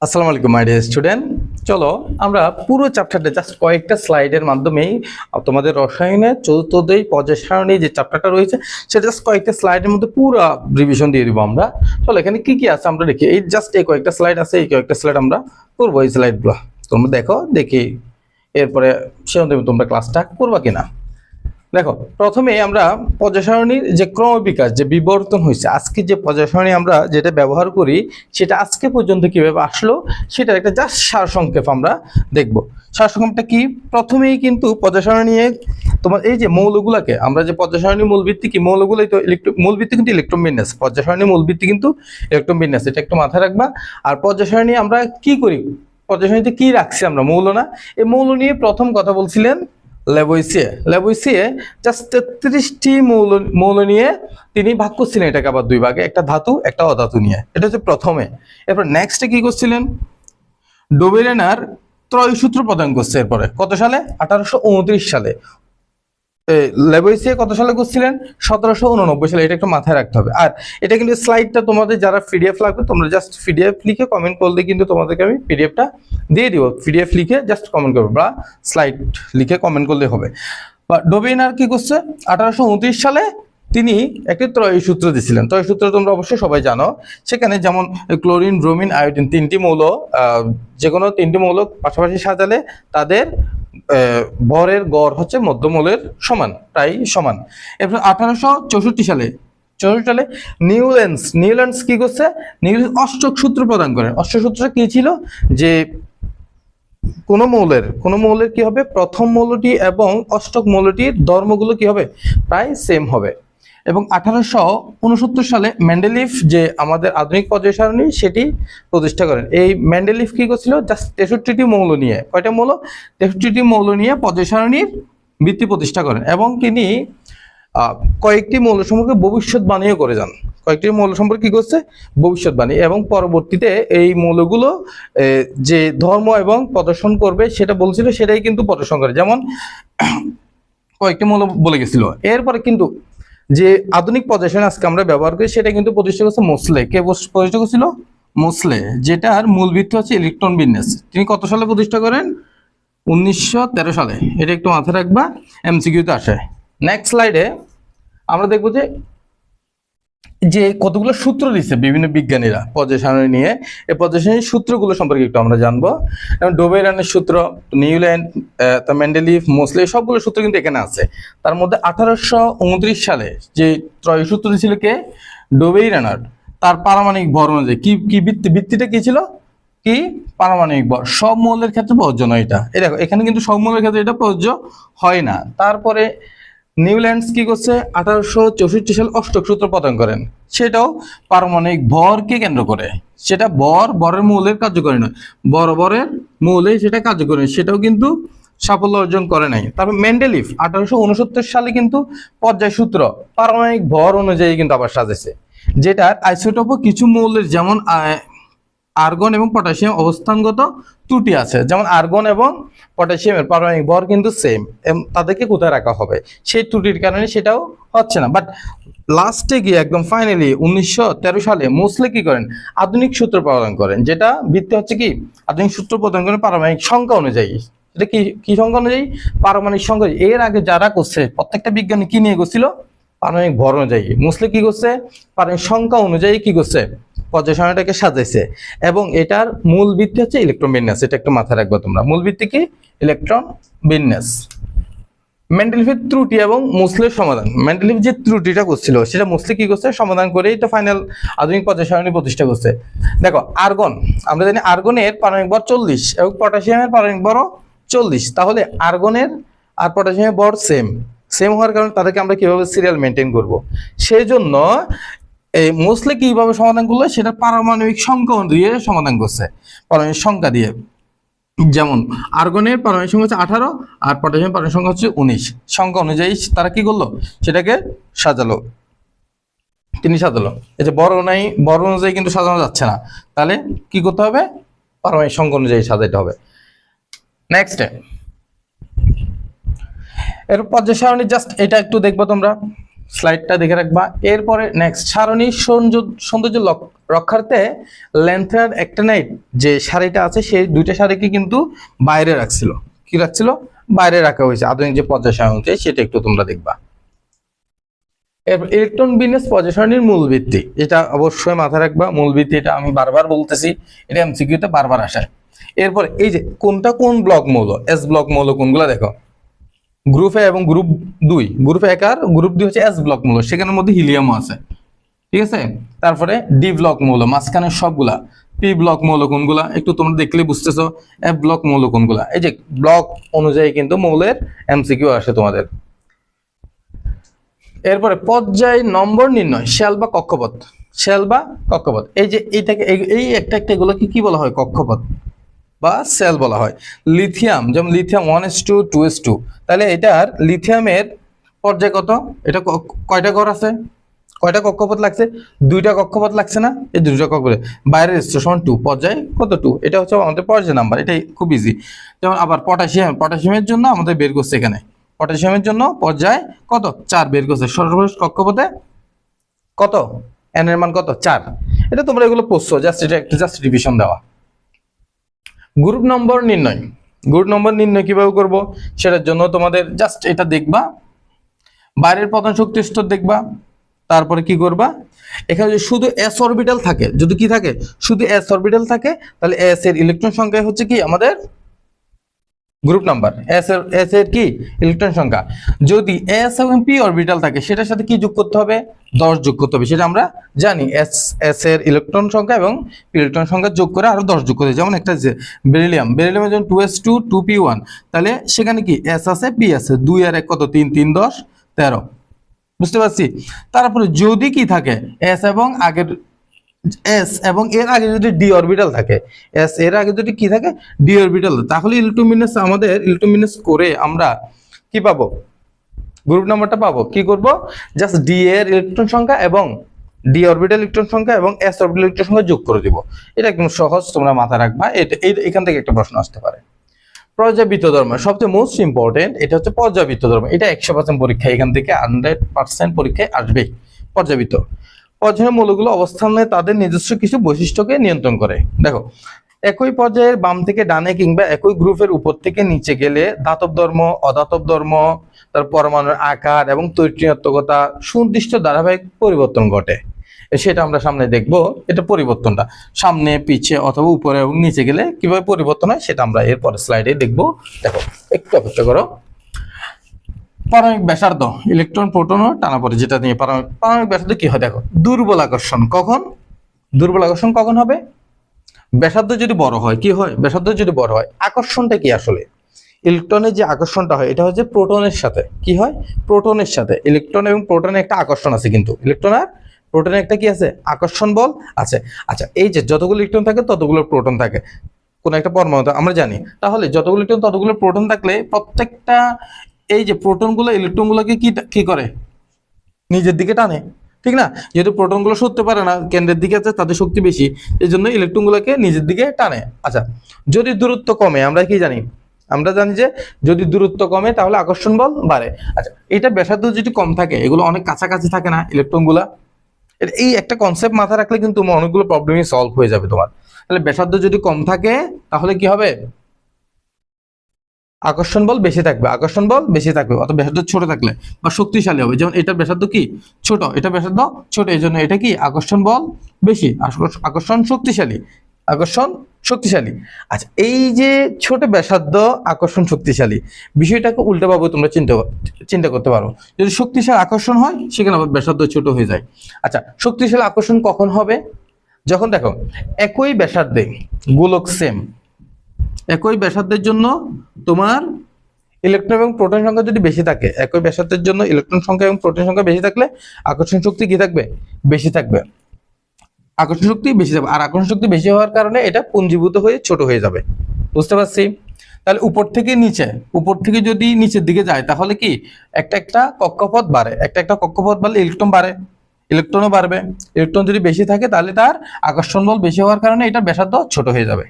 আসসালামু আলাইকুম my dear student. চলো আমরা পুরো চ্যাপ্টারটা জাস্ট কয়েকটা স্লাইডের মাধ্যমেই তোমাদের রসায়নের চতুর্থ অধ্যায় পর্যায় সারণী যে চ্যাপ্টারটা রয়েছে সেটা জাস্ট কয়েকটা স্লাইডের মধ্যে পুরো রিভিশন দিয়ে দিব আমরা। চলো এখানে কি কি আছে আমরা দেখি। এই জাস্ট এই কয়েকটা স্লাইড আছে, এই কয়েকটা স্লাইড আমরা করবো। এই স্লাইডগুলো তোমরা দেখো, দেখি এরপরে সে অনুযায়ী তোমরা ক্লাসটা করবা কিনা। দেখো, প্রথমে আমরা পর্যায় সারণীর যে ক্রমবিকাশ যে বিবর্তন হয়েছে, আজকে যে পর্যায় সারণী আমরা যেটা ব্যবহার করি সেটা আজকে পর্যন্ত কিভাবে আসলো সেটার একটা জাস্ট সারসংক্ষেপ আমরা দেখব। সারসংক্ষেপটা কি? প্রথমেই কিন্তু পর্যায় সারণী নিয়ে তোমার এই যে মৌলগুলাকে আমরা যে পর্যায় সারণী মূল ভিত্তি কি মৌলগুলোই তো মূল ভিত্তি কিন্তু ইলেকট্রন বিন্যাস, পর্যায় সারণী মূল ভিত্তি কিন্তু ইলেকট্রন বিন্যাস, এটা একটু মাথায় রাখবা। আর পর্যায় সারণী আমরা কি করি, পর্যায় সারণীতে কি রাখছি আমরা, মৌল না। এই মৌল নিয়ে প্রথম কথা বলছিলেন ল্যাভোইসিয়ে জাস্ট 33টি মৌল নিয়ে তিনি ভাগ করছিলেন এটাকে আবার দুই ভাগে, একটা ধাতু একটা অধাতু নিয়ে। এটা হচ্ছে প্রথমে। এরপর নেক্সটে কি করছিলেন, ডোবেরেনার ত্রয় সূত্র প্রদান করছে। এরপরে কত সালে? 1829 সালে। ল্যাভোইসিয়ে কত সালে করছিলেন? 1789 সালে। এটা একটু মাথায় রাখতে হবে। আর এটা কিন্তু স্লাইডটা তোমাদের যারা পিডিএফ লাগবে তোমরা জাস্ট পিডিএফ লিখে কমেন্ট করলে কিন্তু তোমাদেরকে আমি পিডিএফটা দিয়ে দিব। পিডিএফ লিখে জাস্ট কমেন্ট করবে বা স্লাইড লিখে কমেন্ট করলে হবে। বা ডোবেনার কি করছে? 1829 সালে তিনি একটি ত্রয় সূত্র দিয়েছিলেন। ত্রয় সূত্র তোমরা অবশ্যই সবাই জানো। সেখানে যেমন ক্লোরিন, ব্রোমিন, আয়োডিন তিনটি মৌল, যে কোনো তিনটি মৌল পাশাপাশি সাজালে তাদের ভরের গড় হচ্ছে মধ্যমৌলের সমান, প্রায় সমান। এরপর 1864 সালে নিউল্যান্ডস কি করছে? নিউল্যান্ডস অষ্টক সূত্র প্রদান করেন। অষ্টক সূত্রটা কি ছিল? যে কোন মৌলের কি হবে, প্রথম মৌলটি এবং অষ্টক মৌলটির ধর্মগুলো কি হবে, প্রায় সেম হবে। এবং 1869 সালে মেন্ডেলিফ যে আমাদের আধুনিক পর্যায় সারণী সেটি প্রতিষ্ঠা করেন। এই মেন্ডেলিফ কি করছিল? জাস্ট 63টি মৌল নিয়ে, কয়টা মৌল? 63টি মৌল নিয়ে পর্যায় সারণীর ভিত্তি প্রতিষ্ঠা করেন। এবং তিনি কয়েকটি মৌল সম্পর্কে ভবিষ্যৎবাণীও করে যান। কয়েকটি মৌল সম্পর্কে কি করছে? ভবিষ্যৎবাণী। এবং পরবর্তীতে এই মৌলগুলো যে ধর্ম এবং প্রদর্শন করবে সেটা বলছিল, সেটাই কিন্তু প্রদর্শন করে। যেমন কয়েকটি মৌল বলে গেছিল। এরপরে কিন্তু যে আধুনিক পর্যায় সারণী আজকে আমরা ব্যবহার করি সেটা কিন্তু প্রতিষ্ঠা করছে মোসলে। কে প্রতিষ্ঠা করছিল? মোসলে, যেটার মূল ভিত্তি হচ্ছে ইলেকট্রন বিন্যাস। তিনি কত সালে প্রতিষ্ঠা করেন? 1913 সালে। এটা একটু মাথায় রাখবা, এমসিকিউতে আসে। নেক্সট স্লাইডে আমরা দেখবো যে কতগুলো সূত্র দিচ্ছে বিভিন্ন বিজ্ঞানীরা পর্যায় সারণী নিয়ে। এই পর্যায় সারণীর সূত্রগুলো সম্পর্কে একটু আমরা জানবো। যেমন ডোবেরানের সূত্র, নিউল্যান্ড, মেন্ডেলিফ, মোসলে সবগুলো সূত্র কিন্তু এখানে আছে। তার মধ্যে 1829 সালে যে ত্রয় সূত্র ছিল কে? ডোবেরানার। তার পারমাণবিক ভর অনুযায়ী কি ভিত্তিটা কি ছিল? কি? পারমাণবিক ভর। সব মৌলের ক্ষেত্রে প্রযোজ্য নয় এটা। এই দেখো এখানে কিন্তু সব মৌলের ক্ষেত্রে এটা প্রযোজ্য হয় না। তারপরে নিউল্যান্ডস কি করছে? 1864 সালে অষ্টক সূত্র প্রদান করেন। সেটাও পারমাণবিক ভরকে কেন্দ্র করে। সেটা বরের মৌলের কার্যকরী নয়, বরের মৌলে সেটা কার্যকরী, সেটাও কিন্তু সাফল্য অর্জন করে নাই। তারপর মেন্ডেলিফ 1869 সালে কিন্তু পর্যায় সূত্র পারমাণবিক ভর অনুযায়ী কিন্তু আবার সাজেছে, যেটার আইসোটোপও কিছু মৌলের যেমন আর্গন এবং পটাশিয়াম অবস্থানগত ত্রুটি আছে। যেমন আর্গন এবং পটাশিয়ামের পারমাণবিক ভর কিন্তু সেম, তাদেরকে কোথায় রাখা হবে সেই ত্রুটির কারণে সেটাও হচ্ছে না। বাট লাস্টে গিয়ে একদম ফাইনালি 1913 সালে মোসলে কি করেন? আধুনিক সূত্র প্রদান করেন, যেটা ভিত্তি হচ্ছে কি? আধুনিক সূত্র প্রদান করেন পারমাণবিক সংখ্যা অনুযায়ী। এটা কি সংখ্যা অনুযায়ী? পারমাণবিক সংখ্যা। এর আগে যারা করছে প্রত্যেকটা বিজ্ঞানী কি নিয়ে গেছিল? পারমাণবিক ভর অনুযায়ী। মোসলে কি করছে? পারমাণবিক সংখ্যা অনুযায়ী কি করছে? পর্যায় সারণীটাকে সাজাইছে। এবং এটার মূল ভিত্তি হচ্ছে ইলেকট্রন বিন্যাস। এটা একটু মাথায় রাখবে তোমরা, মূল ভিত্তি কি? ইলেকট্রন বিন্যাস। মেন্ডেলিফের ত্রুটি এবং মোসলের সমাধান। মেন্ডেলিফ যে ত্রুটিটা করছিল সেটা মোসলে কি করছে? সমাধান করে এটা ফাইনাল আধুনিক পর্যায় সারণী প্রতিষ্ঠা করছে। দেখো আর্গন, আমরা জানি আর্গনের পারমাণবিক ভর 40 এবং পটাশিয়ামের পারমাণবিক ভরও 40। তাহলে আর্গনের আর পটাশিয়ামের ভর সেম হওয়ার কারণে তাদেরকে আমরা কিভাবে সিরিয়াল মেনটেন করব? সেই জন্য এই মোসলে কিভাবে সমাধান করলো সেটা পারমাণবিক সংখ্যা দিয়ে সমাধান করছে, পারমাণবিক সংখ্যা দিয়ে। যেমন আর্গনের পারমাণবিক সংখ্যা হচ্ছে 18 আর পটাশিয়ামের পারমাণবিক সংখ্যা হচ্ছে 19। সংখ্যা অনুযায়ী তারা কি করলো? সেটাকে সাজালো, তিনি সাজালো। এই যে বড় অনুযায়ী কিন্তু সাজানো যাচ্ছে না, তাহলে কি করতে হবে? পারমাণবিক সংখ্যা অনুযায়ী সাজাইতে হবে। নেক্সট এর পর্যায় সারণী জাস্ট এটা একটু দেখবো তোমরা। স্লাইডটা দেখে রাখবা। এরপরে নেক্সট, সারণীর সৌন্দর্য রক্ষার্থে ল্যান্থার্ন অ্যাক্টিনাইড যে সারিটা আছে সেই দুইটা সারিকে কিন্তু বাইরে রাখছিল। কি রাখছিল? বাইরে রাখা হয়েছে আধুনিক যে পর্যায় সারণী সেটা একটু তোমরা দেখবা। এরপর ইলেকট্রন বিন্যাস পর্যায় সারণীর মূল ভিত্তি, এটা অবশ্যই মাথায় রাখবা। মূল ভিত্তি এটা আমি বারবার বলতেছি, এটা এমসিকিউতে বারবার আসে। এরপর এই যে কোনটা কোন ব্লক মৌল, এস ব্লক মৌল কোনগুলা দেখো, গ্রুপ এ এবং গ্রুপ 2, গ্রুপ 1 আর গ্রুপ 2 হচ্ছে এস ব্লক মৌল, সেখানের মধ্যে হিলিয়ামও আছে, ঠিক আছে। তারপরে ডি ব্লক মৌল মাঝখানের সবগুলা, পি ব্লক মৌল কোনগুলা একটু তোমরা দেখলে বুঝতেছো, এফ ব্লক মৌল কোনগুলা, এই যে ব্লক অনুযায়ী কিন্তু মৌলের এমসিকিউ আসে তোমাদের। এরপরে পর্যায় নম্বর নির্ণয়, শেল বা কক্ষপথ, শেল বা কক্ষপথ, এই যে এইটাকে এই একটা একটা এগুলোকে কি বলা হয়? কক্ষপথ বা সেল বলা হয়। লিথিয়াম, যেমন লিথিয়াম 1s2 2s2, তাহলে এটার লিথিয়ামের পর্যায় কত? এটা কয়টা ঘর আছে? কয়টা কক্ষপথ লাগছে? 2টা কক্ষপথ লাগছে না? এই 2টা কক্ষপথ, বাইরের স্টেশন 2, পর্যায় কত? 2। এটা হচ্ছে আমাদের পর্যায় নাম্বার, এটাই খুব ইজি। যেমন আবার পটাশিয়ামের জন্য আমাদের বের করছে এখানে, পটাশিয়ামের জন্য পর্যায় কত? 4 বের করছে। সর্বশেষ কক্ষপথে কত? এন এর মান কত? 4। এটা তোমরা এগুলো পড়ছো, জাস্ট এটা একটা জাস্ট রিভিশন দেওয়া। গ্রুপ নম্বর নির্ণয়, গ্রুপ নম্বর নির্ণয় কিভাবে করব সেটার জন্য তোমাদের জাস্ট এটা দেখবা, বাইরের প্রধান শক্তি স্তর দেখবা, তারপরে কি করবা, এখানে যদি শুধু এস অরবিটাল থাকে, যদি কি থাকে? শুধু এস অরবিটাল থাকে, তাহলে এস এর ইলেকট্রন সংখ্যা হচ্ছে কি আমাদের গ্রুপ নাম্বার, এস এর কি ইলেকট্রন সংখ্যা। যদি এস এবং পি অরবিটাল থাকে সেটার সাথে কি যোগ করতে হবে? 10 যোগ করতে হবে, সেটা আমরা জানি। এস এর ইলেকট্রন সংখ্যা এবং পি ইলেকট্রন সংখ্যা যোগ করে আরো 10 যোগ করতে, যেমন একটা যে বেরিলিয়ামের জন্য 2s2 2p1, তাহলে সেখানে কি এস আছে পি আছে, 2 আর 1 কত? 3 3 10 13, বুঝতে পারছি। তারপরে যদি কি থাকে এস এবং এর আগে যদি ডি অরবিটাল থাকে, এস এর আগে যদি কি থাকে? ডি অরবিটাল, তাহলে ইলেকট্রন বিন্যাস করে আমরা কি পাবো? গ্রুপ নাম্বারটা পাবো। কি করব? জাস্ট ডি এর ইলেকট্রন সংখ্যা এবং ডি অরবিটাল ইলেকট্রন সংখ্যা এবং এস অরবিটাল ইলেকট্রন সংখ্যা যোগ করে দিব। এটা একদম সহজ, তোমরা মাথায় রাখবা। এখান থেকে একটা প্রশ্ন আসতে পারে। পর্যাবৃত্ত ধর্ম সবচেয়ে মোস্ট ইম্পর্টেন্ট, এটা হচ্ছে পর্যাবৃত্ত ধর্ম। এটা 100% পরীক্ষায় এখান থেকে 100% পরীক্ষায় আসবেই। পর্যাবৃত্ত পর্যায়ের মৌলগুলো অবস্থানে তাদের নিজস্ব কিছু বৈশিষ্ট্যকে নিয়ন্ত্রণ করে। দেখো, একই পর্যায়ের বাম থেকে ডানে কিংবা একই গ্রুপের উপর থেকে নিচে গেলে ধাতব ধর্ম, অধাতব ধর্ম, তার পরমাণুর আকার এবং তৈরিত্মকতা সুনির্দিষ্ট ধারাবাহিক পরিবর্তন ঘটে। সেটা আমরা সামনে দেখব। এটা পরিবর্তনটা সামনে পিছে অথবা উপরে এবং নিচে গেলে কিভাবে পরিবর্তন হয় সেটা আমরা এর পরের স্লাইডে দেখব। দেখো, একটু অপেক্ষা করো। পারমাণবিক ব্যাসার্ধ, ইলেকট্রন প্রোটন ও টানা পড়ে, যেটা নিয়ে পারমাণবিক ব্যাসার্ধ কি হয়? দেখো, দুর্বল আকর্ষণ কখন হবে? ব্যাসার্ধ যদি বড় হয় কি হয়? ব্যাসার্ধ যদি বড় হয়, আকর্ষণটা কি আসলে? ইলেকট্রনের যে আকর্ষণটা হয় এটা হচ্ছে প্রোটনের সাথে। কি হয়? প্রোটনের সাথে। ইলেকট্রন এবং প্রোটনের একটা আকর্ষণ আছে, কিন্তু ইলেকট্রন আর প্রোটনের একটা কি আছে? আকর্ষণ বল আছে। আচ্ছা, এই যে যতগুলো ইলেকট্রন থাকে ততগুলো প্রোটন থাকে কোন একটা পরমাণুতে, আমরা জানি। তাহলে যতগুলো ইলেকট্রন ততগুলো প্রোটন থাকলে প্রত্যেকটা এই যে প্রোটনগুলো ইলেকট্রনগুলোকে কি করে? নিজের দিকে টানে, ঠিক না? যেহেতু প্রোটনগুলো সরতে পারে না, কেন্দ্রের দিকে আছে, তাদের শক্তি বেশি, এই জন্য ইলেকট্রনগুলোকে নিজের দিকে টানে। আচ্ছা, যদি দূরত্ব কমে, আমরা কি জানি? আমরা জানি যে যদি দূরত্ব কমে তাহলে আকর্ষণ বল বাড়ে। আচ্ছা, এটা ব্যাসার্ধ যদি কম থাকে, এগুলো অনেক কাছাকাছি থাকে না ইলেকট্রনগুলা, এই একটা কনসেপ্ট মাথায় রাখলে কিন্তু তোমার অনেকগুলো প্রবলেমই সলভ হয়ে যাবে তোমার। তাহলে ব্যাসার্ধ যদি কম থাকে তাহলে কি হবে? আকর্ষণ বল বেশি থাকবে, অথবা ব্যাসার্ধ ছোট থাকলে বা শক্তিশালী হবে। যেমন এটার ব্যাসার্ধ কি ছোট, এটা ব্যাসার্ধ ছোট, এই জন্য এটা কি আকর্ষণ বল বেশি, আকর্ষণ শক্তিশালী। আচ্ছা, এই যে ছোট ব্যাসার্ধ আকর্ষণ শক্তিশালী, বিষয়টাকে উল্টোভাবে তোমরা চিন্তা করতে পারো। যদি শক্তিশালী আকর্ষণ হয় সেখানে আবার ব্যাসার্ধ ছোট হয়ে যায়। আচ্ছা, শক্তিশালী আকর্ষণ কখন হবে? যখন দেখো একই ব্যাসার্ধে গোলক সেম, একই ব্যাসার্ধের জন্য তোমার ইলেকট্রন এবং প্রোটন সংখ্যা যদি বেশি থাকে, একই ব্যাসার্ধের জন্য ইলেকট্রন সংখ্যা এবং প্রোটন সংখ্যা বেশি থাকলে আকর্ষণ শক্তি কি থাকবে? বেশি থাকবে। আকর্ষণ শক্তি বেশি যাবে, আর আকর্ষণ শক্তি বেশি হওয়ার কারণে এটা পুঞ্জীভূত হয়ে ছোট হয়ে যাবে। বুঝতে পারছি? তাহলে উপর থেকে যদি নিচের দিকে যায় তাহলে কি একটা কক্ষপথ বাড়ে, একটা কক্ষপথ বাড়লে ইলেকট্রন বাড়ে, ইলেকট্রনও বাড়বে। ইলেকট্রন যদি বেশি থাকে তাহলে তার আকর্ষণ বল বেশি হওয়ার কারণে এটা ব্যাসার্ধ ছোট হয়ে যাবে।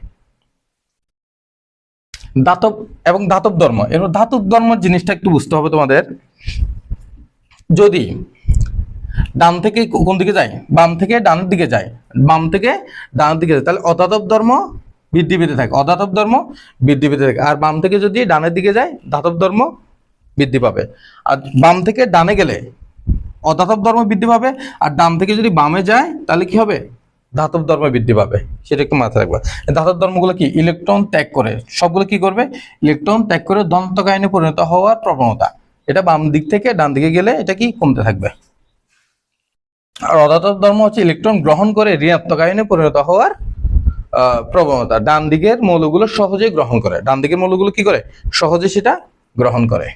ধাতব ধর্ম, এর ধাতব ধর্ম জিনিসটা একটু বুঝতে হবে তোমাদের। যদি ডান থেকে কোন দিকে যায়, বাম থেকে ডানের দিকে যায়, বাম থেকে ডানের দিকে যায়, তাহলে অধাতব ধর্ম বৃদ্ধি পেতে থাকে, অধাতব ধর্ম বৃদ্ধি পেতে থাকে। আর বাম থেকে যদি ডানের দিকে যায় ধাতব ধর্ম বৃদ্ধি পাবে। আর বাম থেকে ডানে গেলে অধাতব ধর্ম বৃদ্ধি পাবে, আর ডান থেকে যদি বামে যায় তাহলে কি হবে, ধাতব ধর্ম বৃদ্ধি পাবে। সেটা একটু মাথায় রাখবে। ধাতব ধর্মগুলো কি, ইলেকট্রন ত্যাগ করে, সবগুলো কি করবে, ইলেকট্রন ত্যাগ করে ধনাত্মক আয়নে পরিণত হওয়ার প্রবণতা। এটা বাম দিক থেকে ডান দিকে গেলে এটা কি কমতে থাকবে। আর অধাতব ধর্ম হচ্ছে ইলেকট্রন গ্রহণ করে ঋণাত্মক আয়নে পরিণত হওয়ার প্রবণতা। ডান দিকের মৌলগুলো সহজে গ্রহণ করে, ডান দিকের মৌলগুলো কি করে, সহজে সেটা গ্রহণ করে।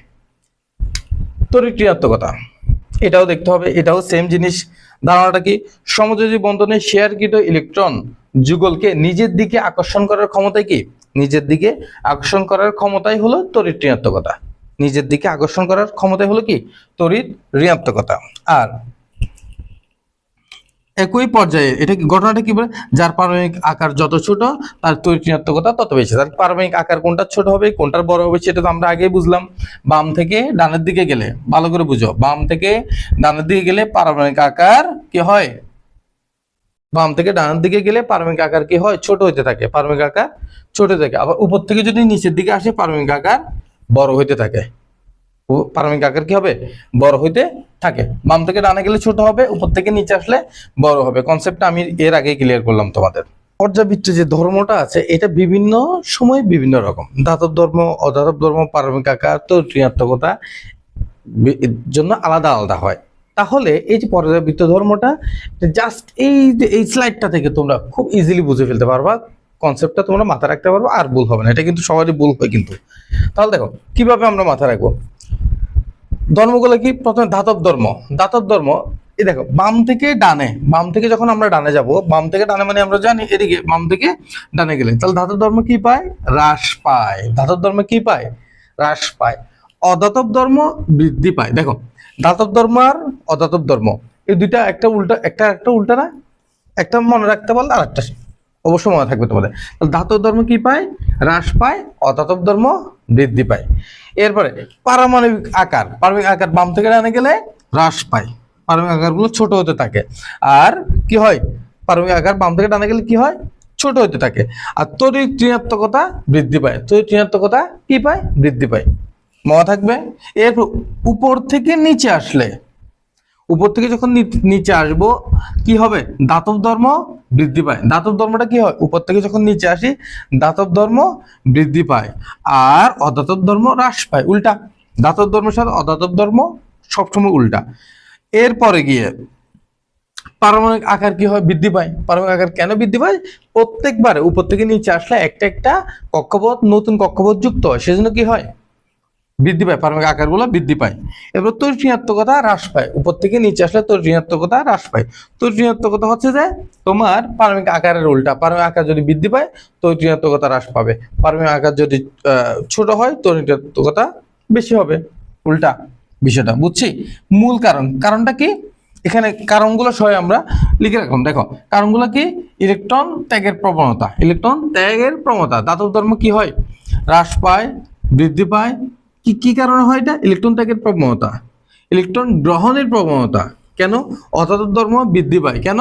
তড়িৎ ঋণাত্মকতা, এটাও দেখতে হবে, এটাও সেম জিনিস। ধারণাটা কি, সমযোজী বন্ধনে শেয়ারকৃত ইলেকট্রন যুগলকে নিজের দিকে আকর্ষণ করার ক্ষমতাই কি, নিজের দিকে আকর্ষণ করার ক্ষমতাই হলো তড়িৎ ঋণাত্মকতা। নিজের দিকে আকর্ষণ করার ক্ষমতাই হলো কি, তড়িৎ ঋণাত্মকতা। আর একই পর্যায়ে এটা কি, ঘটনাটা কি বলে, যার পারমাণবিক আকার যত ছোট তার তড়িৎ ঋণাত্মকতা তত বেশি। তার পারমাণবিক আকার কোনটা ছোট হবে কোনটার বড় হবে সেটা তো আমরা আগেই বুঝলাম। বাম থেকে ডানের দিকে গেলে, ভালো করে বুঝো, বাম থেকে ডানের দিকে গেলে পারমাণবিক আকার কি হয়, বাম থেকে ডানের দিকে গেলে পারমাণবিক আকার কি হয়, ছোট হতে থাকে, পারমাণবিক আকার ছোট হতে থাকে। আবার উপর থেকে যদি নিচের দিকে আসে পারমাণবিক আকার বড় হইতে থাকে, পারমাণবিক আকার কি হবে, বড় হইতে থাকে। বাম থেকে ডানে গেলে ছোট হবে, উপর থেকে নিচে আসলে বড় হবে। কনসেপ্টটা আমি এর আগেই ক্লিয়ার করলাম তোমাদের। পর্যাবৃত্ত যে ধর্মটা আছে এটা বিভিন্ন সময় বিভিন্ন রকম, ধাতব ধর্ম, অধাতব ধর্ম, পারমাণবিক আকার তো ঋণাত্মকতা জন্য আলাদা আলাদা হয়। তাহলে এই যে পর্যাবৃত্ত ধর্মটা জাস্ট এই স্লাইডটা থেকে তোমরা খুব ইজিলি বুঝে ফেলতে পারবা, কনসেপ্টটা তোমরা মাথায় রাখতে পারবো, আর ভুল হবে না। এটা কিন্তু সবারই ভুল হয় কিন্তু। তাহলে দেখো কিভাবে আমরা মাথায় রাখবো ধর্মগুলো কি। প্রথমে ধাতব ধর্ম, ধাতব ধর্ম এই দেখো বাম থেকে ডানে, বাম থেকে যখন আমরা ডানে যাব, বাম থেকে ডানে মানে আমরা জানি এদিকে, বাম থেকে ডানে গেলে তাহলে ধাতব ধর্ম কি পায়, হ্রাস পায়। ধাতব ধর্ম কি পায়, হ্রাস পায়। অধাতব ধর্ম বৃদ্ধি পায়। দেখো ধাতব ধর্ম আর অধাতব ধর্ম এই দুইটা একটা উল্টা, একটা উল্টা না, একটা মনে রাখতে পারলে আর একটা অবশ্যই মনে থাকবে তোমাদের। ধাতব ধর্ম কি পায়, হ্রাস পায়, অধাতব ধর্ম বৃদ্ধি পায়। এরপরে পারমাণবিক আকার, পারমাণবিক আকার বাম থেকে ডানে গেলে হ্রাস পায়, পারমাণবিক আকারগুলো ছোট হতে থাকে। আর কি হয়, পারমাণবিক আকার বাম থেকে ডানে গেলে কি হয়, ছোট হতে থাকে। আর তড়িৎ ঋণাত্মকতা বৃদ্ধি পায়, তড়িৎ ঋণাত্মকতা কি পায়, বৃদ্ধি পায়। মনে থাকবে। এরপর উপর থেকে নিচে আসলে, উপর থেকে যখন নিচে আসবো কি হবে, ধাতব ধর্ম বৃদ্ধি পায়। ধাতব ধর্মটা কি হয়, উপর থেকে যখন নিচে আসি ধাতব ধর্ম বৃদ্ধি পায়, আর অধাতব ধর্ম হ্রাস পায়। উল্টা, ধাতব ধর্মের সাথে অধাতব ধর্ম সবসময় উল্টা। এরপরে গিয়ে পারমাণবিক আকার কি হয়, বৃদ্ধি পায়। পারমাণবিক আকার কেন বৃদ্ধি পায়, প্রত্যেকবারে উপর থেকে নিচে আসলে একটা একটা কক্ষপথ, নতুন কক্ষপথ যুক্ত হয়, সেজন্য কি হয়, বৃদ্ধি পায়, পারমাণবিক আকারগুলো বৃদ্ধি পায়। এবার তড়িৎ ঋণাত্মকতা হ্রাস পায়, উপর থেকে নিচে আসলে তড়িৎ ঋণাত্মকতা হ্রাস পায়। তড়িৎ ঋণাত্মকতা হচ্ছে যে তোমার পারমাণবিক আকারের উল্টা, পারমাণবিক আকার যদি বৃদ্ধি পায় তড়িৎ ঋণাত্মকতা হ্রাস পাবে, পারমাণবিক আকার যদি ছোট হয় তড়িৎ ঋণাত্মকতা বেশি হবে। উল্টা বিষয়টা বুঝছি। মূল কারণটা কি, এখানে কারণগুলো সবাই আমরা লিখে রাখলাম। দেখো কারণগুলো কি, ইলেকট্রন ত্যাগের প্রবণতা, ইলেকট্রন ত্যাগের প্রবণতা। ধাতব ধর্ম কি হয়, হ্রাস পায়, বৃদ্ধি পায়। কি কারণে হয় এটা, ইলেকট্রন ত্যাগের প্রবণতা, ইলেকট্রন গ্রহণের প্রবণতা। কেন অধাতব ধর্ম বৃদ্ধি পায়, কেন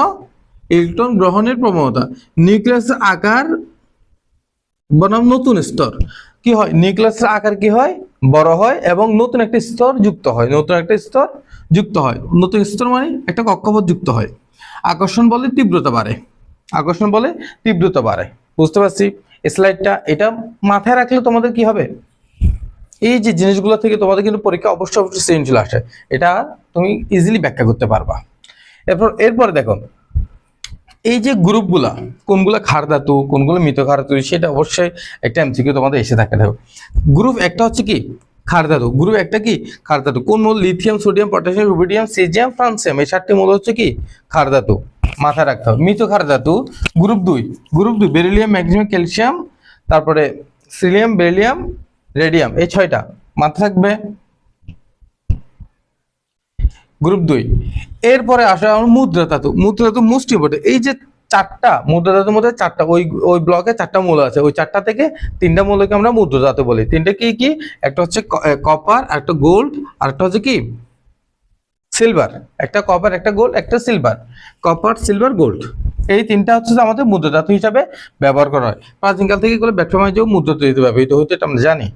ইলেকট্রন গ্রহণের প্রবণতা। নিউক্লিয়াসের আকার বনাম নতুন স্তর কি হয়, নিউক্লিয়াসের আকার কি হয়, বড় হয় এবং নতুন একটা স্তর যুক্ত হয়, নতুন একটা স্তর যুক্ত হয়। নতুন স্তর মানে একটা কক্ষপথ যুক্ত হয়। আকর্ষণ বলে তীব্রতা বাড়ে, আকর্ষণ বলে তীব্রতা বাড়ে। বুঝতে পারছি স্লাইডটা, এটা মাথায় রাখলে তোমাদের কি হবে, এই যে জিনিসগুলো থেকে তোমাদের কিন্তু পরীক্ষা অবশ্যই সৃজনশীল আসে, এটা তুমি ইজিলি ব্যাখ্যা করতে পারবা। এরপরে দেখো এই যে গ্রুপগুলা, কোনগুলো ক্ষার ধাতু কোনগুলো মৃত ক্ষার ধাতু, সেটা অবশ্যই একটা এমসিকিউ তোমাদের এসে থাকে। দেখো গ্রুপ একটা হচ্ছে কি ক্ষার ধাতু, গ্রুপ একটা কি ক্ষার ধাতু। কোন মূল, lithium, sodium, potassium, rubidium, caesium, francium, এই 4টি মূল হচ্ছে কি ক্ষার ধাতু, মাথায় রাখতে হবে। মৃত ক্ষার ধাতু group 2, group 2 beryllium, magnesium, calcium, তারপরে সিলিয়াম, বেরিলিয়াম, রেডিয়াম, এই 6টা মাথায় থাকবে গ্রুপ 2। এরপরে আসে আমরা মুদ্রা ধাতু, মুদ্রা ধাতু মোস্ট ইম্পর্টেন্ট। এই যে 4টা মুদ্রা ধাতুর মধ্যে 4টা, ওই ব্লকে 4টা মূল আছে, ওই 4টা থেকে 3টা মূলকে আমরা মুদ্রা ধাতু বলি। 3টা কি কি, একটা হচ্ছে কপার, একটা গোল্ড, আর একটা হচ্ছে কি সিলভার, একটা কপার, একটা গোল্ড, একটা সিলভার। কপার, সিলভার, গোল্ড, এই তিনটা হচ্ছে যে আমাদের মুদ্রা ধাতু হিসাবে ব্যবহার করা হয়। প্রাচীনকাল থেকে এগুলো ব্যাট্রমাইজেও মুদ্রা তৈরিতে ব্যবহৃত হতো, এটা আমরা জানি।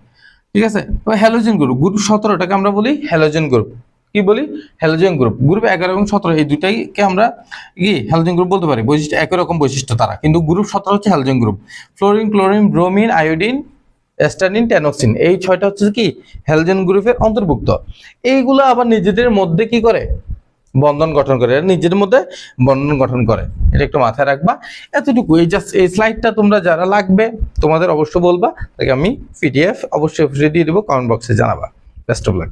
ঠিক আছে, তো হ্যালোজেন গ্রুপ, গ্রুপ 17টাকে আমরা বলি হ্যালোজেন গ্রুপ। কি বলি? Halogen group. গ্রুপ 11 এবং 17 এই দুইটাইকে আমরা কি হ্যালোজেন গ্রুপ বলতে পারি। বৈশিষ্ট্য একই রকম বৈশিষ্ট্য তারা, কিন্তু গ্রুপ 17 হচ্ছে halogen group. Fluorine, chlorine, bromine, iodine, astatine, tennessine, এই 6টা হচ্ছে কি হ্যালোজেন গ্রুপের অন্তর্ভুক্ত। এইগুলো আবার নিজেদের মধ্যে কি করে? বন্ধন গঠন করে, নিজেদের মধ্যে বন্ধন গঠন করে। এটা একটু মাথায় রাখবা। এতটুকু, এই জাস্ট এই স্লাইডটা তোমরা যারা লাগবে তোমাদের অবশ্যই বলবা, তাকে আমি পিডিএফ অবশ্যই দিয়ে দেবো, কমেন্ট বক্সে জানাবা। Best of luck.